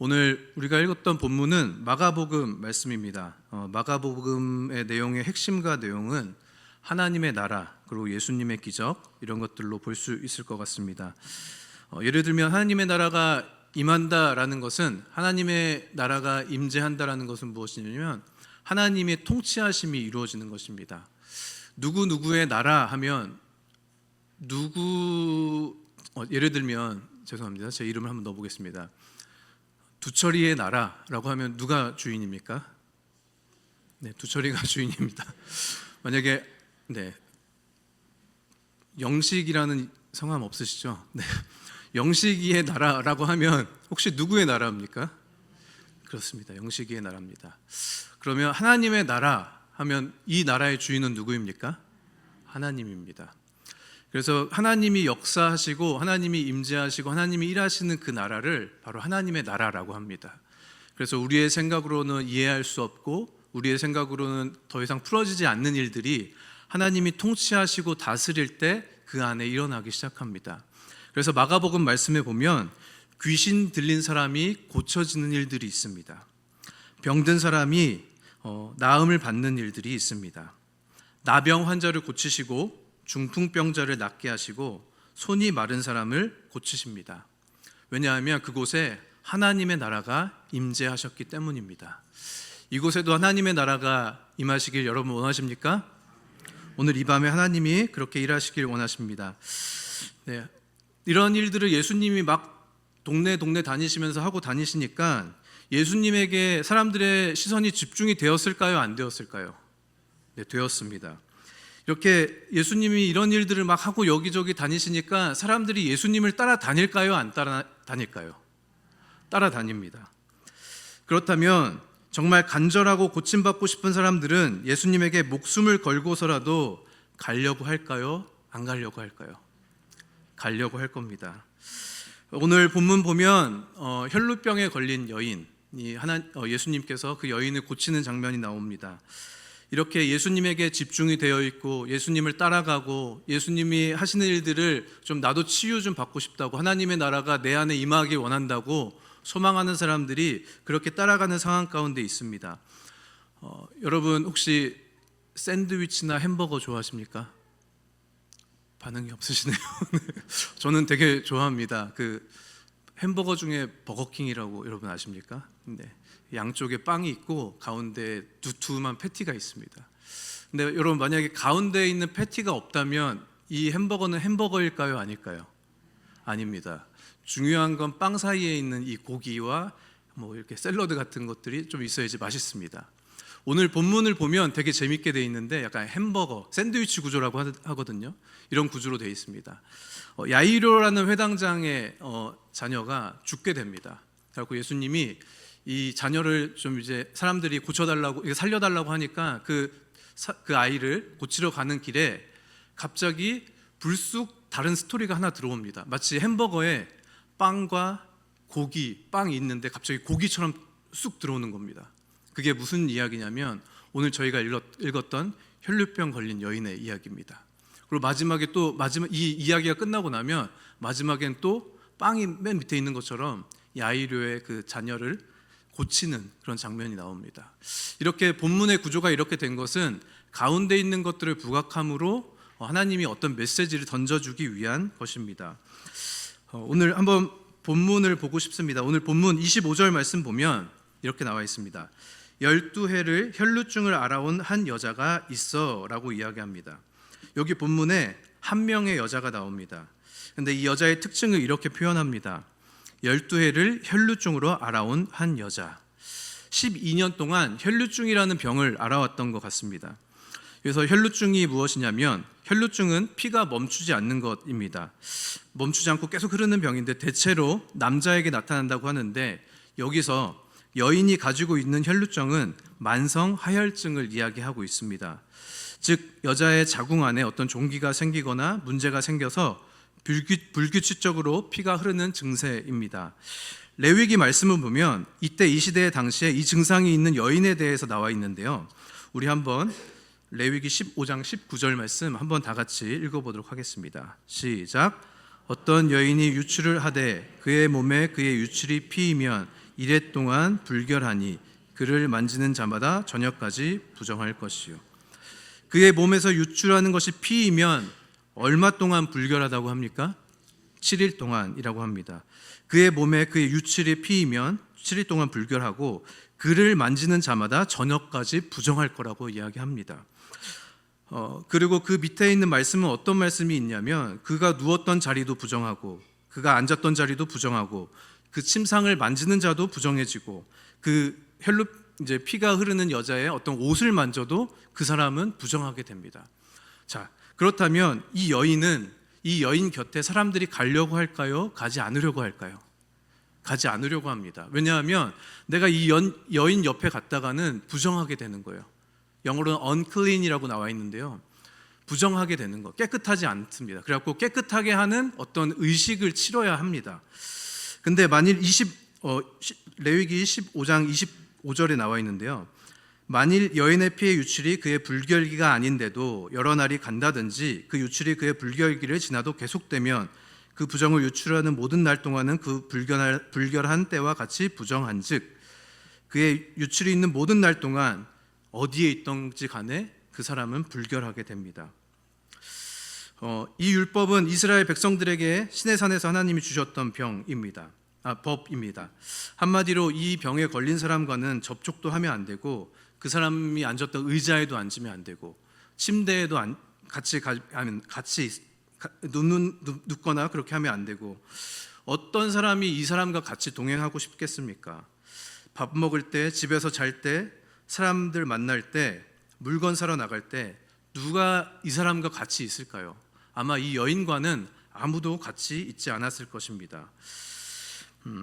오늘 우리가 읽었던 본문은 마가복음 말씀입니다. 마가복음의 내용의 핵심과 내용은 하나님의 나라 그리고 예수님의 기적 이런 것들로 볼 수 있을 것 같습니다. 예를 들면 하나님의 나라가 임한다라는 것은, 하나님의 나라가 임재한다라는 것은 무엇이냐면 하나님의 통치하심이 이루어지는 것입니다. 누구의 나라 하면 예를 들면 죄송합니다. 제 이름을 한번 넣어보겠습니다. 두철이의 나라라고 하면 누가 주인입니까? 네, 두철이가 주인입니다. 만약에 영식이라는 성함 없으시죠? 네, 영식이의 나라라고 하면 혹시 누구의 나라입니까? 그렇습니다. 영식이의 나라입니다. 그러면 하나님의 나라 하면 이 나라의 주인은 누구입니까? 하나님입니다. 그래서 하나님이 역사하시고 하나님이 임재하시고 하나님이 일하시는 그 나라를 바로 하나님의 나라라고 합니다. 그래서 우리의 생각으로는 이해할 수 없고 우리의 생각으로는 더 이상 풀어지지 않는 일들이 하나님이 통치하시고 다스릴 때 그 안에 일어나기 시작합니다. 그래서 마가복음 말씀에 보면 귀신 들린 사람이 고쳐지는 일들이 있습니다. 병든 사람이 나음을 받는 일들이 있습니다. 나병 환자를 고치시고 중풍병자를 낫게 하시고 손이 마른 사람을 고치십니다. 왜냐하면 그곳에 하나님의 나라가 임재하셨기 때문입니다. 이곳에도 하나님의 나라가 임하시길 여러분 원하십니까? 오늘 이 밤에 하나님이 그렇게 일하시길 원하십니다. 네, 이런 일들을 예수님이 막 동네 다니시면서 하고 다니시니까 예수님에게 사람들의 시선이 집중이 되었을까요? 안 되었을까요? 네, 되었습니다. 이렇게 예수님이 이런 일들을 막 하고 여기저기 다니시니까 사람들이 예수님을 따라 다닐까요? 안 따라 다닐까요? 따라 다닙니다. 그렇다면 정말 간절하고 고침받고 싶은 사람들은 예수님에게 목숨을 걸고서라도 가려고 할까요? 안 가려고 할까요? 가려고 할 겁니다. 오늘 본문 보면 혈루병에 걸린 여인, 예수님께서 그 여인을 고치는 장면이 나옵니다. 이렇게 예수님에게 집중이 되어 있고 예수님을 따라가고 예수님이 하시는 일들을 좀 나도 치유 좀 받고 싶다고, 하나님의 나라가 내 안에 임하길 원한다고 소망하는 사람들이 그렇게 따라가는 상황 가운데 있습니다. 여러분 혹시 샌드위치나 햄버거 좋아하십니까? 반응이 없으시네요. 저는 되게 좋아합니다. 그 햄버거 중에 버거킹이라고 여러분 아십니까? 네. 양쪽에 빵이 있고 가운데 두툼한 패티가 있습니다. 근데 여러분 만약에 가운데에 있는 패티가 없다면 이 햄버거는 햄버거일까요? 아닐까요? 아닙니다. 중요한 건 빵 사이에 있는 이 고기와 뭐 이렇게 샐러드 같은 것들이 좀 있어야지 맛있습니다. 오늘 본문을 보면 되게 재밌게 돼 있는데 약간 햄버거, 샌드위치 구조라고 하거든요. 이런 구조로 돼 있습니다. 야이로라는 회당장의 자녀가 죽게 됩니다. 그래서 예수님이 이 자녀를 좀 이제 사람들이 고쳐달라고, 살려달라고 하니까 그 아이를 고치러 가는 길에 갑자기 불쑥 다른 스토리가 하나 들어옵니다. 마치 햄버거에 빵과 고기, 빵이 있는데 갑자기 고기처럼 쑥 들어오는 겁니다. 그게 무슨 이야기냐면 오늘 저희가 읽었던 혈루병 걸린 여인의 이야기입니다. 그리고 마지막 이 이야기가 끝나고 나면 마지막엔 또 빵이 맨 밑에 있는 것처럼 야이로의 그 자녀를 고치는 그런 장면이 나옵니다. 이렇게 본문의 구조가 이렇게 된 것은 가운데 있는 것들을 부각함으로 하나님이 어떤 메시지를 던져주기 위한 것입니다. 오늘 한번 본문을 보고 싶습니다. 오늘 본문 25절 말씀 보면 이렇게 나와 있습니다. 12해를 혈루증을 앓아온 한 여자가 있어 라고 이야기합니다. 여기 본문에 한 명의 여자가 나옵니다. 근데 이 여자의 특징을 이렇게 표현합니다. 12해를 혈루증으로 앓아온 한 여자. 12년 동안 혈루증이라는 병을 앓아왔던 것 같습니다. 그래서 혈루증이 무엇이냐면 혈루증은 피가 멈추지 않는 것입니다. 멈추지 않고 계속 흐르는 병인데 대체로 남자에게 나타난다고 하는데 여기서 여인이 가지고 있는 혈루증은 만성 하혈증을 이야기하고 있습니다. 즉 여자의 자궁 안에 어떤 종기가 생기거나 문제가 생겨서 불규칙적으로 피가 흐르는 증세입니다. 레위기 말씀을 보면 이때 이 시대의 당시에 이 증상이 있는 여인에 대해서 나와 있는데요. 우리 한번 레위기 15장 19절 말씀 한번 다 같이 읽어보도록 하겠습니다. 시작. 어떤 여인이 유출을 하되 그의 몸에 그의 유출이 피이면 이레 동안 불결하니 그를 만지는 자마다 저녁까지 부정할 것이요. 그의 몸에서 유출하는 것이 피이면 얼마 동안 불결하다고 합니까? 7일 동안이라고 합니다. 그의 몸에 그의 유출이 피이면 7일 동안 불결하고 그를 만지는 자마다 저녁까지 부정할 거라고 이야기합니다. 그리고 그 밑에 있는 말씀은 어떤 말씀이 있냐면 그가 누웠던 자리도 부정하고 그가 앉았던 자리도 부정하고 그 침상을 만지는 자도 부정해지고 그 혈루 이제 피가 흐르는 여자의 어떤 옷을 만져도 그 사람은 부정하게 됩니다. 자, 그렇다면 이 여인 곁에 사람들이 가려고 할까요? 가지 않으려고 할까요? 가지 않으려고 합니다. 왜냐하면 내가 이 여인 옆에 갔다가는 부정하게 되는 거예요. 영어로는 unclean이라고 나와 있는데요. 부정하게 되는 거, 깨끗하지 않습니다. 그래갖고 깨끗하게 하는 어떤 의식을 치러야 합니다. 근데 만일 레위기 15장 25절에 나와 있는데요. 만일 여인의 피의 유출이 그의 불결기가 아닌데도 여러 날이 간다든지 그 유출이 그의 불결기를 지나도 계속되면 그 부정을 유출하는 모든 날 동안은 그 불결한 때와 같이 부정한즉 그의 유출이 있는 모든 날 동안 어디에 있던지 간에 그 사람은 불결하게 됩니다. 이 율법은 이스라엘 백성들에게 시내산에서 하나님이 주셨던 법입니다. 한마디로 이 병에 걸린 사람과는 접촉도 하면 안 되고 그 사람이 앉았던 의자에도 앉으면 안 되고 침대에도 같이 눕거나 그렇게 하면 안 되고 어떤 사람이 이 사람과 같이 동행하고 싶겠습니까? 밥 먹을 때, 집에서 잘 때, 사람들 만날 때, 물건 사러 나갈 때 누가 이 사람과 같이 있을까요? 아마 이 여인과는 아무도 같이 있지 않았을 것입니다.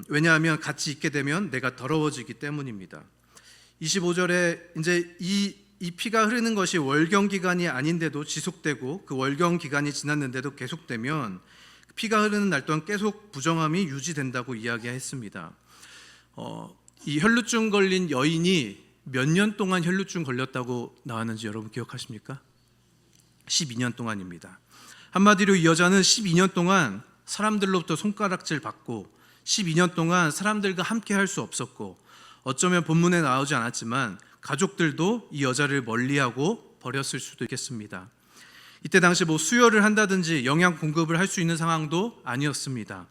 왜냐하면 같이 있게 되면 내가 더러워지기 때문입니다. 25절에 이제 이 피가 흐르는 것이 월경 기간이 아닌데도 지속되고 그 월경 기간이 지났는데도 계속되면 피가 흐르는 날 동안 계속 부정함이 유지된다고 이야기했습니다. 이 혈루증 걸린 여인이 몇 년 동안 혈루증 걸렸다고 나왔는지 여러분 기억하십니까? 12년 동안입니다. 한마디로 이 여자는 12년 동안 사람들로부터 손가락질 받고 12년 동안 사람들과 함께 할 수 없었고 어쩌면 본문에 나오지 않았지만 가족들도 이 여자를 멀리하고 버렸을 수도 있겠습니다. 이때 당시 수혈을 한다든지 영양 공급을 할 수 있는 상황도 아니었습니다.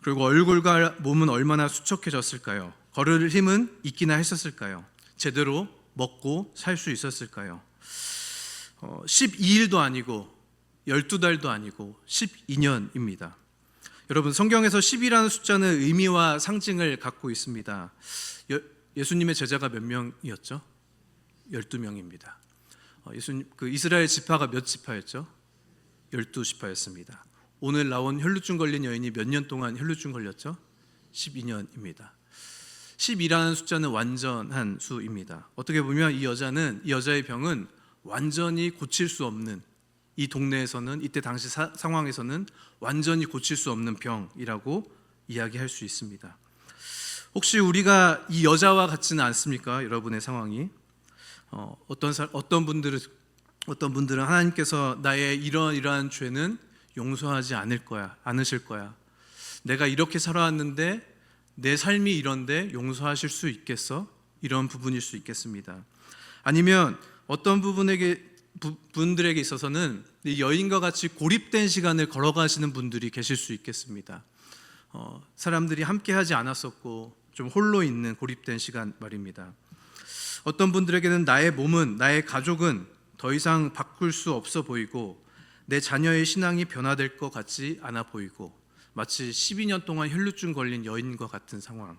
그리고 얼굴과 몸은 얼마나 수척해졌을까요? 걸을 힘은 있기나 했었을까요? 제대로 먹고 살 수 있었을까요? 12일도 아니고 12달도 아니고 12년입니다. 여러분 성경에서 10이라는 숫자는 의미와 상징을 갖고 있습니다. 예수님의 제자가 몇 명이었죠? 12명입니다. 그 이스라엘 지파가 몇 지파였죠? 12지파였습니다. 오늘 나온 혈루증 걸린 여인이 몇 년 동안 혈루증 걸렸죠? 12년입니다. 10이라는 숫자는 완전한 수입니다. 어떻게 보면 이 여자의 병은 완전히 고칠 수 없는, 이 동네에서는 이때 당시 상황에서는 완전히 고칠 수 없는 병이라고 이야기할 수 있습니다. 혹시 우리가 이 여자와 같지는 않습니까? 여러분의 상황이 어떤 분들은 하나님께서 나의 이러한 죄는 용서하지 않으실 거야. 내가 이렇게 살아왔는데 내 삶이 이런데 용서하실 수 있겠어? 이런 부분일 수 있겠습니다. 아니면 어떤 분들에게 있어서는 이 여인과 같이 고립된 시간을 걸어가시는 분들이 계실 수 있겠습니다. 사람들이 함께하지 않았었고 좀 홀로 있는 고립된 시간 말입니다. 어떤 분들에게는 나의 몸은, 나의 가족은 더 이상 바꿀 수 없어 보이고 내 자녀의 신앙이 변화될 것 같지 않아 보이고 마치 12년 동안 혈루증 걸린 여인과 같은 상황.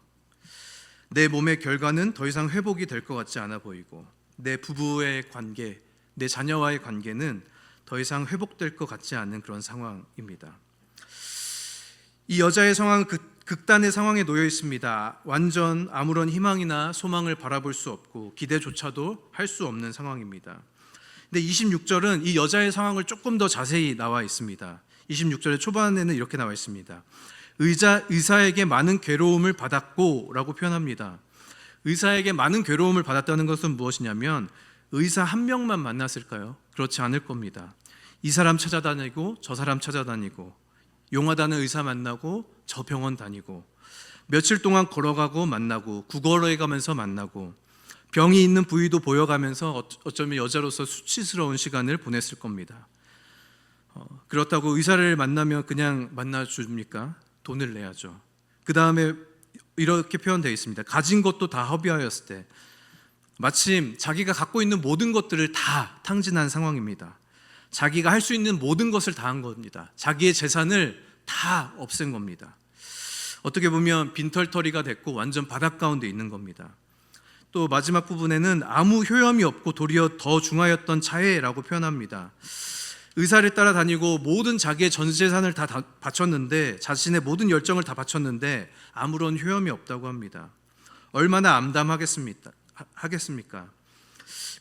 내 몸의 결과는 더 이상 회복이 될 것 같지 않아 보이고 내 부부의 관계, 내 자녀와의 관계는 더 이상 회복될 것 같지 않은 그런 상황입니다. 이 여자의 상황은 극단의 상황에 놓여 있습니다. 완전 아무런 희망이나 소망을 바라볼 수 없고 기대조차도 할 수 없는 상황입니다. 근데 26절은 이 여자의 상황을 조금 더 자세히 나와 있습니다. 26절의 초반에는 이렇게 나와 있습니다. 의사에게 많은 괴로움을 받았고 라고 표현합니다. 의사에게 많은 괴로움을 받았다는 것은 무엇이냐면 의사 한 명만 만났을까요? 그렇지 않을 겁니다. 이 사람 찾아다니고 저 사람 찾아다니고 용하다는 의사 만나고 저 병원 다니고 며칠 동안 걸어가고 만나고 구걸해가면서 만나고 병이 있는 부위도 보여가면서 어쩌면 여자로서 수치스러운 시간을 보냈을 겁니다. 그렇다고 의사를 만나면 그냥 만나줍니까? 돈을 내야죠. 그 다음에 이렇게 표현되어 있습니다. 가진 것도 다 허비하였을 때, 마침 자기가 갖고 있는 모든 것들을 다 탕진한 상황입니다. 자기가 할 수 있는 모든 것을 다 한 겁니다. 자기의 재산을 다 없앤 겁니다. 어떻게 보면 빈털터리가 됐고 완전 바닥 가운데 있는 겁니다. 또 마지막 부분에는 아무 효험이 없고 도리어 더 중하였던 차에라고 표현합니다. 의사를 따라다니고 모든 자기의 전 재산을 다 바쳤는데, 자신의 모든 열정을 다 바쳤는데 아무런 효험이 없다고 합니다. 얼마나 암담하겠습니까?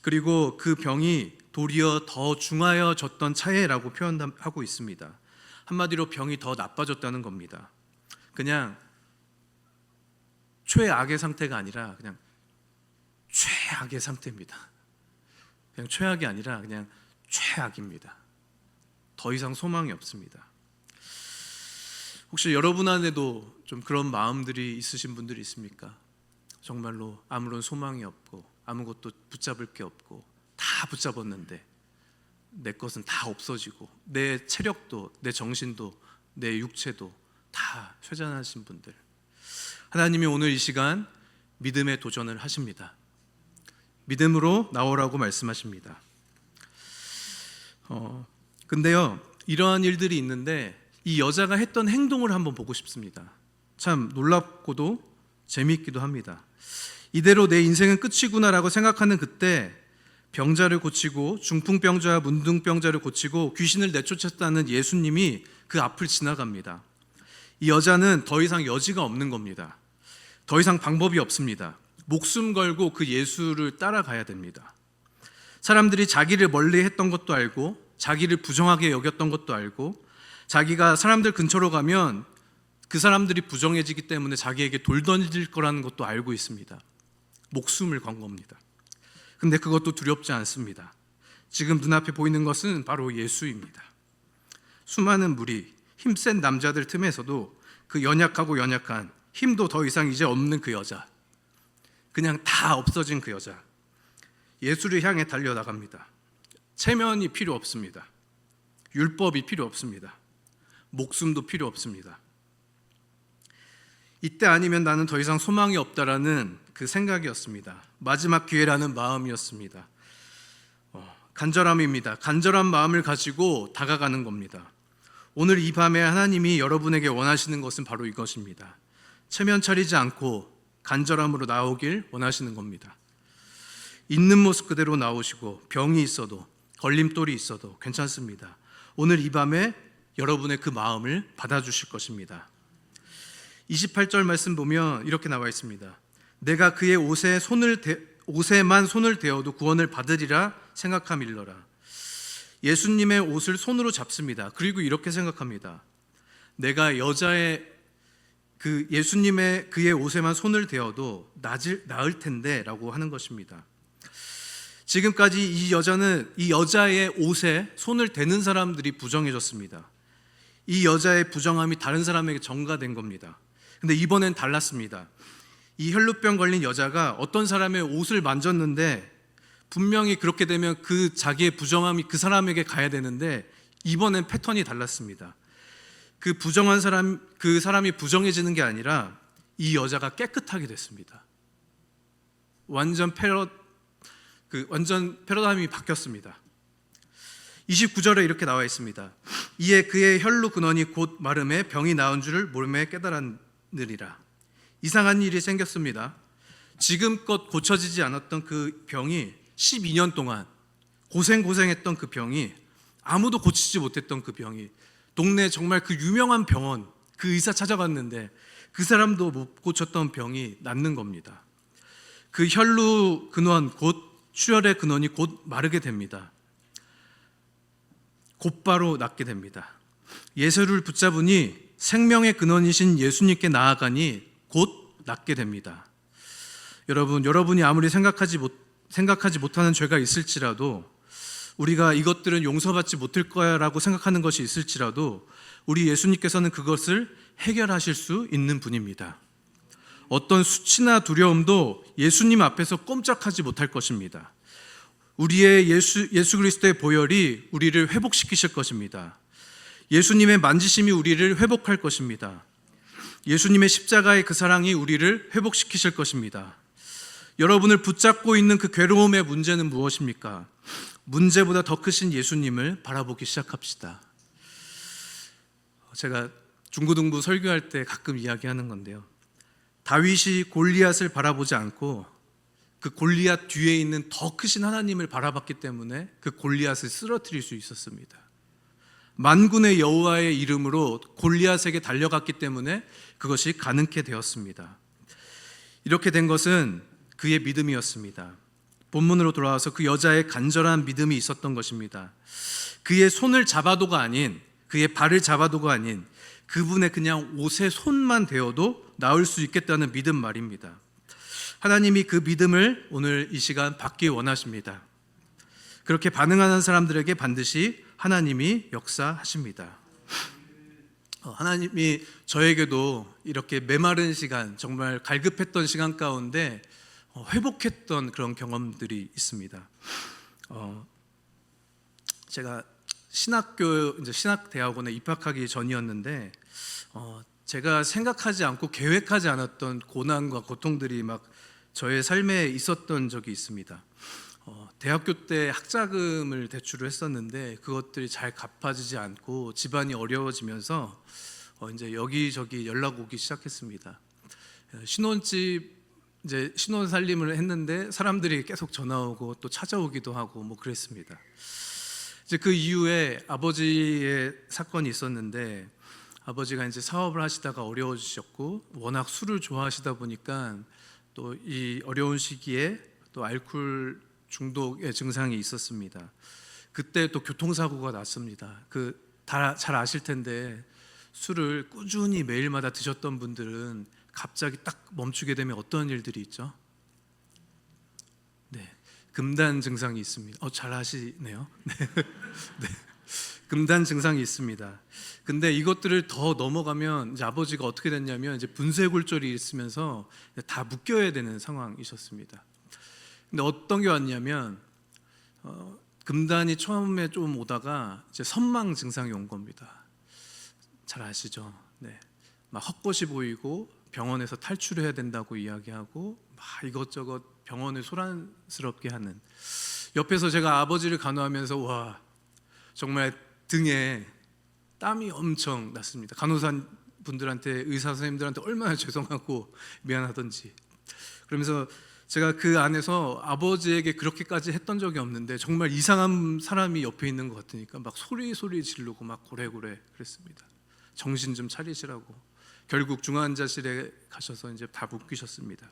그리고 그 병이 도리어 더 중하여졌던 차에라고 표현하고 있습니다. 한마디로 병이 더 나빠졌다는 겁니다. 그냥 최악의 상태가 아니라 그냥 최악의 상태입니다. 그냥 최악이 아니라 그냥 최악입니다. 더 이상 소망이 없습니다. 혹시 여러분 안에도 좀 그런 마음들이 있으신 분들이 있습니까? 정말로 아무런 소망이 없고 아무것도 붙잡을 게 없고 다 붙잡았는데 내 것은 다 없어지고 내 체력도 내 정신도 내 육체도 다 쇠잔하신 분들, 하나님이 오늘 이 시간 믿음의 도전을 하십니다. 믿음으로 나오라고 말씀하십니다. 근데요, 이러한 일들이 있는데 이 여자가 했던 행동을 한번 보고 싶습니다. 참 놀랍고도 재미있기도 합니다. 이대로 내 인생은 끝이구나라고 생각하는 그때 병자를 고치고 중풍병자와 문둥병자를 고치고 귀신을 내쫓았다는 예수님이 그 앞을 지나갑니다. 이 여자는 더 이상 여지가 없는 겁니다. 더 이상 방법이 없습니다. 목숨 걸고 그 예수를 따라가야 됩니다. 사람들이 자기를 멀리 했던 것도 알고 자기를 부정하게 여겼던 것도 알고 자기가 사람들 근처로 가면 그 사람들이 부정해지기 때문에 자기에게 돌 던질 거라는 것도 알고 있습니다. 목숨을 건 겁니다. 근데 그것도 두렵지 않습니다. 지금 눈앞에 보이는 것은 바로 예수입니다. 수많은 무리, 힘센 남자들 틈에서도 그 연약하고 연약한, 힘도 더 이상 이제 없는 그 여자, 그냥 다 없어진 그 여자, 예수를 향해 달려나갑니다. 체면이 필요 없습니다. 율법이 필요 없습니다. 목숨도 필요 없습니다. 이때 아니면 나는 더 이상 소망이 없다라는 그 생각이었습니다. 마지막 기회라는 마음이었습니다. 간절함입니다. 간절한 마음을 가지고 다가가는 겁니다. 오늘 이 밤에 하나님이 여러분에게 원하시는 것은 바로 이것입니다. 체면 차리지 않고 간절함으로 나오길 원하시는 겁니다. 있는 모습 그대로 나오시고 병이 있어도 걸림돌이 있어도 괜찮습니다. 오늘 이 밤에 여러분의 그 마음을 받아주실 것입니다. 28절 말씀 보면 이렇게 나와 있습니다. 내가 그의 옷에만 손을 대어도 구원을 받으리라 생각함일러라. 예수님의 옷을 손으로 잡습니다. 그리고 이렇게 생각합니다. 내가 여자의 그 예수님의 그의 옷에만 손을 대어도 나을 텐데 라고 하는 것입니다. 지금까지 이 여자의 옷에 손을 대는 사람들이 부정해졌습니다. 이 여자의 부정함이 다른 사람에게 전가된 겁니다. 근데 이번엔 달랐습니다. 이 혈루병 걸린 여자가 어떤 사람의 옷을 만졌는데 분명히 그렇게 되면 그 자기의 부정함이 그 사람에게 가야 되는데 이번엔 패턴이 달랐습니다. 그 부정한 사람, 그 사람이 부정해지는 게 아니라 이 여자가 깨끗하게 됐습니다. 완전 패러다임이 바뀌었습니다. 29절에 이렇게 나와 있습니다. 이에 그의 혈루 근원이 곧 마름에 병이 나은 줄을 몸에 깨달았느니라. 이상한 일이 생겼습니다. 지금껏 고쳐지지 않았던 그 병이 12년 동안 고생했던 그 병이, 아무도 고치지 못했던 그 병이, 동네 정말 그 유명한 병원 그 의사 찾아갔는데 그 사람도 못 고쳤던 병이 낫는 겁니다. 그 혈루 근원 곧 출혈의 근원이 곧 마르게 됩니다. 곧바로 낫게 됩니다. 예수를 붙잡으니 생명의 근원이신 예수님께 나아가니 곧 낫게 됩니다. 여러분이 아무리 생각하지 못하는 죄가 있을지라도, 우리가 이것들은 용서받지 못할 거야라고 생각하는 것이 있을지라도 우리 예수님께서는 그것을 해결하실 수 있는 분입니다. 어떤 수치나 두려움도 예수님 앞에서 꼼짝하지 못할 것입니다. 우리의 예수 그리스도의 보혈이 우리를 회복시키실 것입니다. 예수님의 만지심이 우리를 회복할 것입니다. 예수님의 십자가의 그 사랑이 우리를 회복시키실 것입니다. 여러분을 붙잡고 있는 그 괴로움의 문제는 무엇입니까? 문제보다 더 크신 예수님을 바라보기 시작합시다. 제가 중고등부 설교할 때 가끔 이야기하는 건데요, 다윗이 골리앗을 바라보지 않고 그 골리앗 뒤에 있는 더 크신 하나님을 바라봤기 때문에 그 골리앗을 쓰러뜨릴 수 있었습니다. 만군의 여호와의 이름으로 골리앗에게 달려갔기 때문에 그것이 가능케 되었습니다. 이렇게 된 것은 그의 믿음이었습니다. 본문으로 돌아와서 그 여자의 간절한 믿음이 있었던 것입니다. 그의 손을 잡아도가 아닌, 그의 발을 잡아도가 아닌, 그분의 그냥 옷의 손만 대어도 나을 수 있겠다는 믿음 말입니다. 하나님이 그 믿음을 오늘 이 시간 받기 원하십니다. 그렇게 반응하는 사람들에게 반드시 하나님이 역사하십니다. 하나님이 저에게도 이렇게 메마른 시간, 정말 갈급했던 시간 가운데 회복했던 그런 경험들이 있습니다. 제가 신학대학원에 입학하기 전이었는데 제가 생각하지 않고 계획하지 않았던 고난과 고통들이 막 저의 삶에 있었던 적이 있습니다. 대학교 때 학자금을 대출을 했었는데 그것들이 잘 갚아지지 않고 집안이 어려워지면서 이제 여기저기 연락 오기 시작했습니다. 신혼집 이제 신혼 살림을 했는데 사람들이 계속 전화 오고 또 찾아오기도 하고 뭐 그랬습니다. 이제 그 이후에 아버지의 사건이 있었는데 아버지가 이제 사업을 하시다가 어려워지셨고 워낙 술을 좋아하시다 보니까 또 이 어려운 시기에 또 알코올 중독의 증상이 있었습니다. 그때 또 교통사고가 났습니다. 잘 아실 텐데 술을 꾸준히 매일마다 드셨던 분들은 갑자기 딱 멈추게 되면 어떤 일들이 있죠? 네, 금단 증상이 있습니다. 잘 아시네요. 네. 네. 금단 증상이 있습니다. 근데 이것들을 더 넘어가면 이제 아버지가 어떻게 됐냐면 이제 분쇄골절이 있으면서 다 묶여야 되는 상황이셨습니다. 근데 어떤 게 왔냐면 금단이 처음에 좀 오다가 이제 선망 증상이 온 겁니다. 잘 아시죠? 네. 막 헛것이 보이고 병원에서 탈출해야 된다고 이야기하고 막 이것저것 병원을 소란스럽게 하는. 옆에서 제가 아버지를 간호하면서 와 정말 등에 땀이 엄청 났습니다. 간호사 분들한테 의사 선생님들한테 얼마나 죄송하고 미안하던지. 그러면서 제가 그 안에서 아버지에게 그렇게까지 했던 적이 없는데 정말 이상한 사람이 옆에 있는 것 같으니까 막 소리 지르고 막 고래고래 그랬습니다. 정신 좀 차리시라고. 결국 중환자실에 가셔서 이제 다 묶이셨습니다.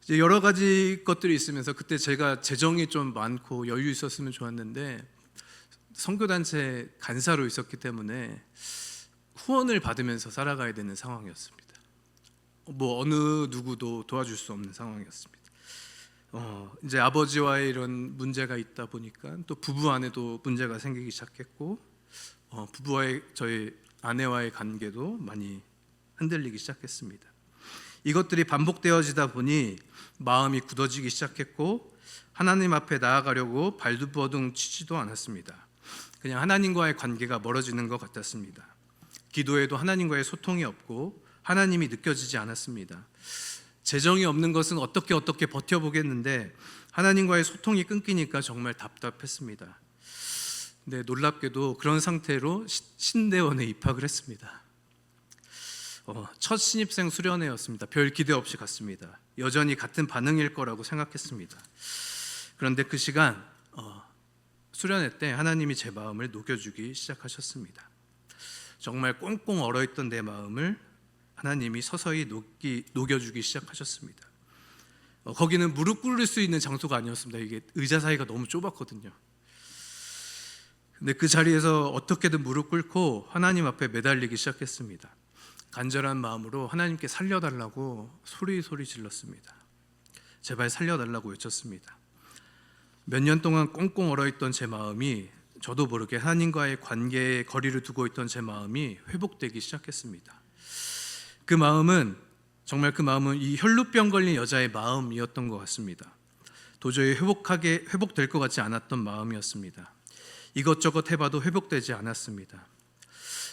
이제 여러 가지 것들이 있으면서 그때 제가 재정이 좀 많고 여유 있었으면 좋았는데 선교단체 간사로 있었기 때문에 후원을 받으면서 살아가야 되는 상황이었습니다. 뭐 어느 누구도 도와줄 수 없는 상황이었습니다. 이제 아버지와의 이런 문제가 있다 보니까 또 부부 안에도 문제가 생기기 시작했고 부부와의 저희 아내와의 관계도 많이 흔들리기 시작했습니다. 이것들이 반복되어지다 보니 마음이 굳어지기 시작했고 하나님 앞에 나아가려고 발버둥 치지도 않았습니다. 그냥 하나님과의 관계가 멀어지는 것 같았습니다. 기도에도 하나님과의 소통이 없고 하나님이 느껴지지 않았습니다. 재정이 없는 것은 어떻게 버텨보겠는데 하나님과의 소통이 끊기니까 정말 답답했습니다. 근데 놀랍게도 그런 상태로 신대원에 입학을 했습니다. 첫 신입생 수련회였습니다. 별 기대 없이 갔습니다. 여전히 같은 반응일 거라고 생각했습니다. 그런데 그 시간 수련회 때 하나님이 제 마음을 녹여주기 시작하셨습니다. 정말 꽁꽁 얼어있던 내 마음을 하나님이 서서히 녹여주기 시작하셨습니다. 거기는 무릎 꿇을 수 있는 장소가 아니었습니다. 이게 의자 사이가 너무 좁았거든요. 근데 그 자리에서 어떻게든 무릎 꿇고 하나님 앞에 매달리기 시작했습니다. 간절한 마음으로 하나님께 살려달라고 소리 질렀습니다. 제발 살려달라고 외쳤습니다. 몇 년 동안 꽁꽁 얼어있던 제 마음이 저도 모르게 하나님과의 관계에 거리를 두고 있던 제 마음이 회복되기 시작했습니다. 그 마음은 정말 그 마음은 이 혈루병 걸린 여자의 마음이었던 것 같습니다. 도저히 회복될 것 같지 않았던 마음이었습니다. 이것저것 해봐도 회복되지 않았습니다.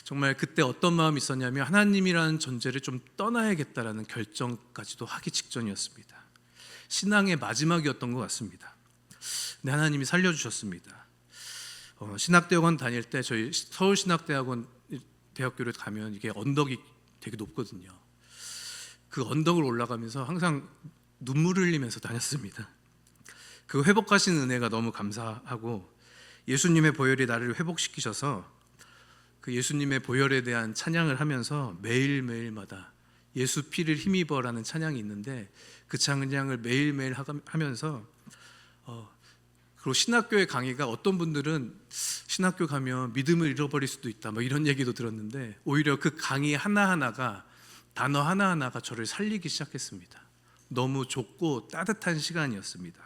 정말 그때 어떤 마음이 있었냐면 하나님이라는 존재를 좀 떠나야겠다라는 결정까지도 하기 직전이었습니다. 신앙의 마지막이었던 것 같습니다. 근데 하나님이 살려주셨습니다. 신학대학원 다닐 때 저희 서울신학대학원 대학교를 가면 이게 언덕이 되게 높거든요. 그 언덕을 올라가면서 항상 눈물을 흘리면서 다녔습니다. 그 회복하신 은혜가 너무 감사하고 예수님의 보혈이 나를 회복시키셔서 그 예수님의 보혈에 대한 찬양을 하면서 매일매일마다 예수 피를 힘입어라는 찬양이 있는데 그 찬양을 매일매일 하면서 그리고 신학교의 강의가 어떤 분들은 신학교 가면 믿음을 잃어버릴 수도 있다 뭐 이런 얘기도 들었는데 오히려 그 강의 하나하나가 단어 하나하나가 저를 살리기 시작했습니다. 너무 좋고 따뜻한 시간이었습니다.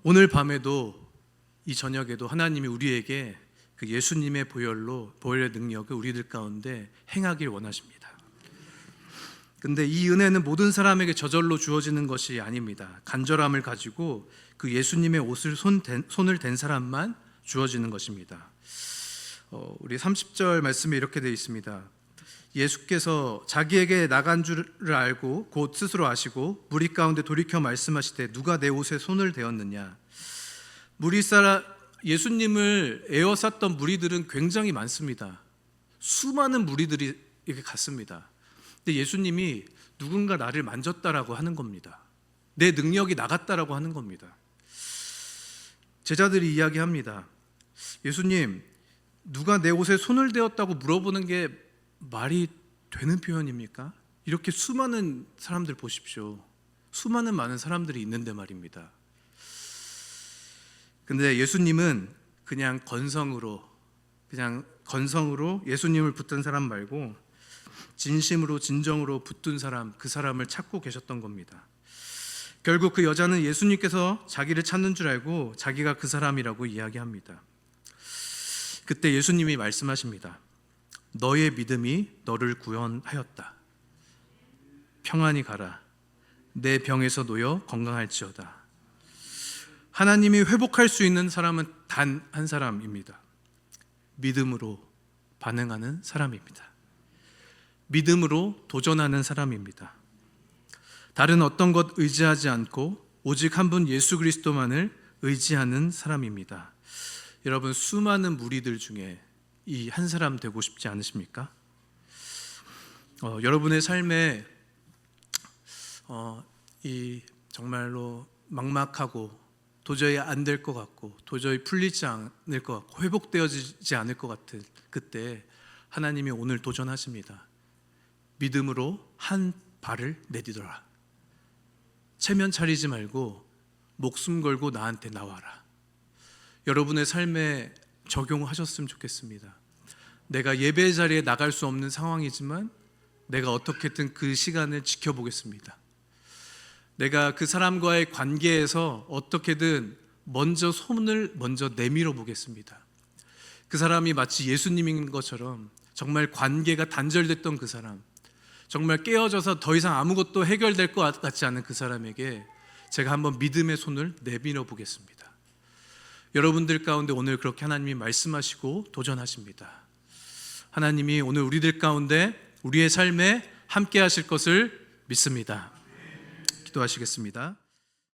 오늘 밤에도 이 저녁에도 하나님이 우리에게 그 예수님의 보혈의 능력을 우리들 가운데 행하길 원하십니다. 근데 이 은혜는 모든 사람에게 저절로 주어지는 것이 아닙니다. 간절함을 가지고 그 예수님의 옷을 손을 댄 사람만 주어지는 것입니다. 우리 30절 말씀에 이렇게 되어 있습니다. 예수께서 자기에게 나간 줄을 알고 곧 스스로 아시고 무리 가운데 돌이켜 말씀하시되 누가 내 옷에 손을 대었느냐. 예수님을 에워쌌던 무리들은 굉장히 많습니다. 수많은 무리들이 이렇게 갔습니다. 근데 예수님이 누군가 나를 만졌다라고 하는 겁니다. 내 능력이 나갔다라고 하는 겁니다. 제자들이 이야기합니다. 예수님, 누가 내 옷에 손을 대었다고 물어보는 게 말이 되는 표현입니까? 이렇게 수많은 사람들 보십시오. 수많은 많은 사람들이 있는데 말입니다. 근데 예수님은 그냥 건성으로 예수님을 붙든 사람 말고 진심으로 진정으로 붙든 사람, 그 사람을 찾고 계셨던 겁니다. 결국 그 여자는 예수님께서 자기를 찾는 줄 알고 자기가 그 사람이라고 이야기합니다. 그때 예수님이 말씀하십니다. 너의 믿음이 너를 구원하였다. 평안히 가라. 내 병에서 놓여 건강할지어다. 하나님이 회복할 수 있는 사람은 단 한 사람입니다. 믿음으로 반응하는 사람입니다. 믿음으로 도전하는 사람입니다. 다른 어떤 것 의지하지 않고 오직 한 분 예수 그리스도만을 의지하는 사람입니다. 여러분, 수많은 무리들 중에 이 한 사람 되고 싶지 않으십니까? 여러분의 삶에 이 정말로 막막하고 도저히 안 될 것 같고 도저히 풀리지 않을 것 같고 회복되어지지 않을 것 같은 그때 하나님이 오늘 도전하십니다. 믿음으로 한 발을 내디뎌라. 체면 차리지 말고 목숨 걸고 나한테 나와라. 여러분의 삶에 적용하셨으면 좋겠습니다. 내가 예배 자리에 나갈 수 없는 상황이지만 내가 어떻게든 그 시간을 지켜보겠습니다. 내가 그 사람과의 관계에서 어떻게든 손을 먼저 내밀어 보겠습니다. 그 사람이 마치 예수님인 것처럼 정말 관계가 단절됐던 그 사람, 정말 깨어져서 더 이상 아무것도 해결될 것 같지 않은 그 사람에게 제가 한번 믿음의 손을 내밀어 보겠습니다. 여러분들 가운데 오늘 그렇게 하나님이 말씀하시고 도전하십니다. 하나님이 오늘 우리들 가운데 우리의 삶에 함께 하실 것을 믿습니다. 기도하시겠습니다.